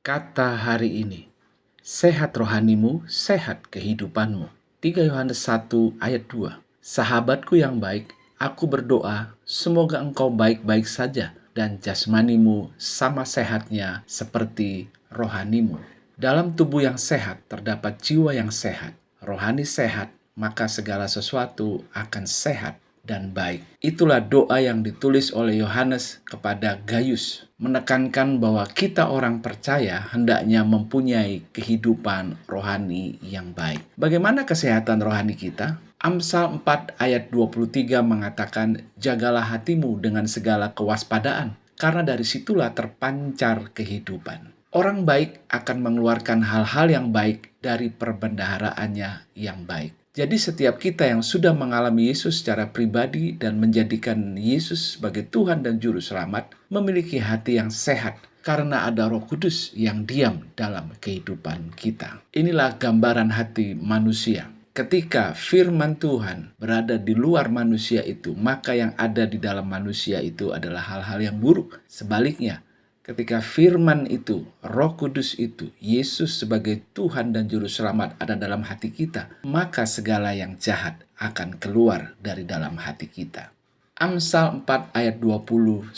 Kata hari ini, sehat rohanimu, sehat kehidupanmu. 3 Yohanes 1 ayat 2. Sahabatku yang baik, aku berdoa semoga engkau baik-baik saja dan jasmanimu sama sehatnya seperti rohanimu. Dalam tubuh yang sehat terdapat jiwa yang sehat. Rohani sehat, maka segala sesuatu akan sehat dan baik. Itulah doa yang ditulis oleh Yohanes kepada Gaius, menekankan bahwa kita orang percaya hendaknya mempunyai kehidupan rohani yang baik. Bagaimana kesehatan rohani kita? Amsal 4 ayat 23 mengatakan, jagalah hatimu dengan segala kewaspadaan, karena dari situlah terpancar kehidupan. Orang baik akan mengeluarkan hal-hal yang baik dari perbendaharaannya yang baik. Jadi setiap kita yang sudah mengalami Yesus secara pribadi dan menjadikan Yesus sebagai Tuhan dan Juru Selamat, memiliki hati yang sehat karena ada Roh Kudus yang diam dalam kehidupan kita. Inilah gambaran hati manusia. Ketika firman Tuhan berada di luar manusia itu, maka yang ada di dalam manusia itu adalah hal-hal yang buruk. Sebaliknya, ketika firman itu, Roh Kudus itu, Yesus sebagai Tuhan dan Juru Selamat ada dalam hati kita, maka segala yang jahat akan keluar dari dalam hati kita. Amsal 4 ayat 20-22.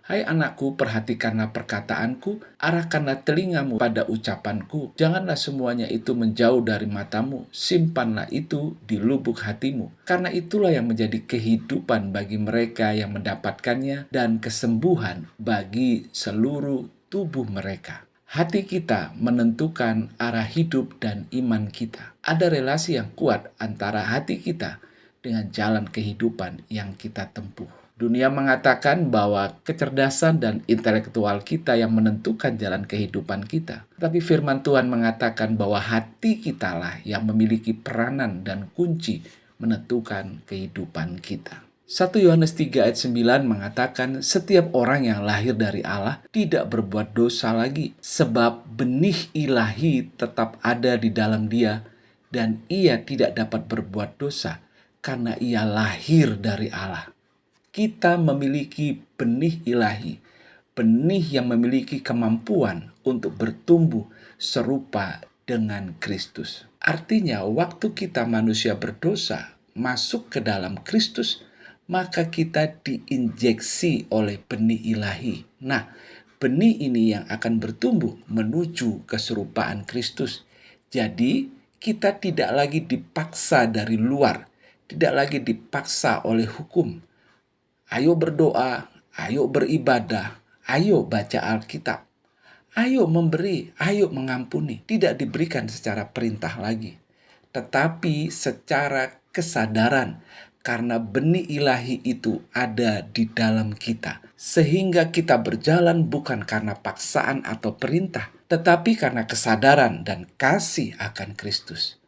Hai anakku, perhatikanlah perkataanku, arahkanlah telingamu pada ucapanku. Janganlah semuanya itu menjauh dari matamu, simpanlah itu di lubuk hatimu. Karena itulah yang menjadi kehidupan bagi mereka yang mendapatkannya dan kesembuhan bagi seluruh tubuh mereka. Hati kita menentukan arah hidup dan iman kita. Ada relasi yang kuat antara hati kita dengan jalan kehidupan yang kita tempuh. Dunia mengatakan bahwa kecerdasan dan intelektual kita yang menentukan jalan kehidupan kita. Tapi firman Tuhan mengatakan bahwa hati kitalah yang memiliki peranan dan kunci menentukan kehidupan kita. 1 Yohanes 3 ayat 9 mengatakan, setiap orang yang lahir dari Allah tidak berbuat dosa lagi, sebab benih ilahi tetap ada di dalam dia, dan ia tidak dapat berbuat dosa, karena ia lahir dari Allah. Kita memiliki benih ilahi, benih yang memiliki kemampuan untuk bertumbuh serupa dengan Kristus. Artinya, waktu kita manusia berdosa masuk ke dalam Kristus, maka kita diinjeksi oleh benih ilahi. Nah, benih ini yang akan bertumbuh menuju keserupaan Kristus. Jadi, kita tidak lagi dipaksa dari luar, tidak lagi dipaksa oleh hukum. Ayo berdoa, ayo beribadah, ayo baca Alkitab, ayo memberi, ayo mengampuni. Tidak diberikan secara perintah lagi, tetapi secara kesadaran, karena benih ilahi itu ada di dalam kita. Sehingga kita berjalan bukan karena paksaan atau perintah, tetapi karena kesadaran dan kasih akan Kristus.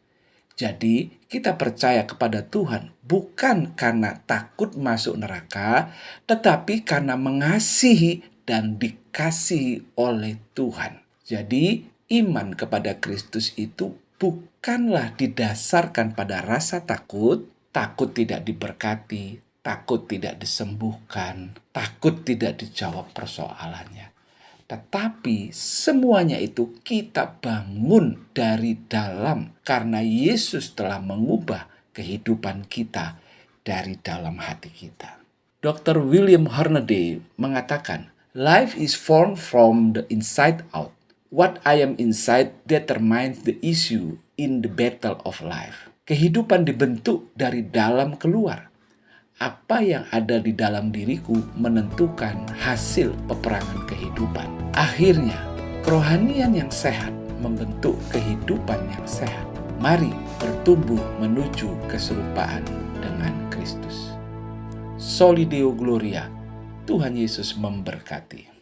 Jadi kita percaya kepada Tuhan bukan karena takut masuk neraka, tetapi karena mengasihi dan dikasihi oleh Tuhan. Jadi iman kepada Kristus itu bukanlah didasarkan pada rasa takut, takut tidak diberkati, takut tidak disembuhkan, takut tidak dijawab persoalannya. Tetapi semuanya itu kita bangun dari dalam karena Yesus telah mengubah kehidupan kita dari dalam hati kita. Dr. William Hornaday mengatakan, life is formed from the inside out. What I am inside determines the issue in the battle of life. Kehidupan dibentuk dari dalam keluar. Apa yang ada di dalam diriku menentukan hasil peperangan kehidupan. Akhirnya, kerohanian yang sehat membentuk kehidupan yang sehat. Mari bertumbuh menuju keserupaan dengan Kristus. Soli Deo Gloria, Tuhan Yesus memberkati.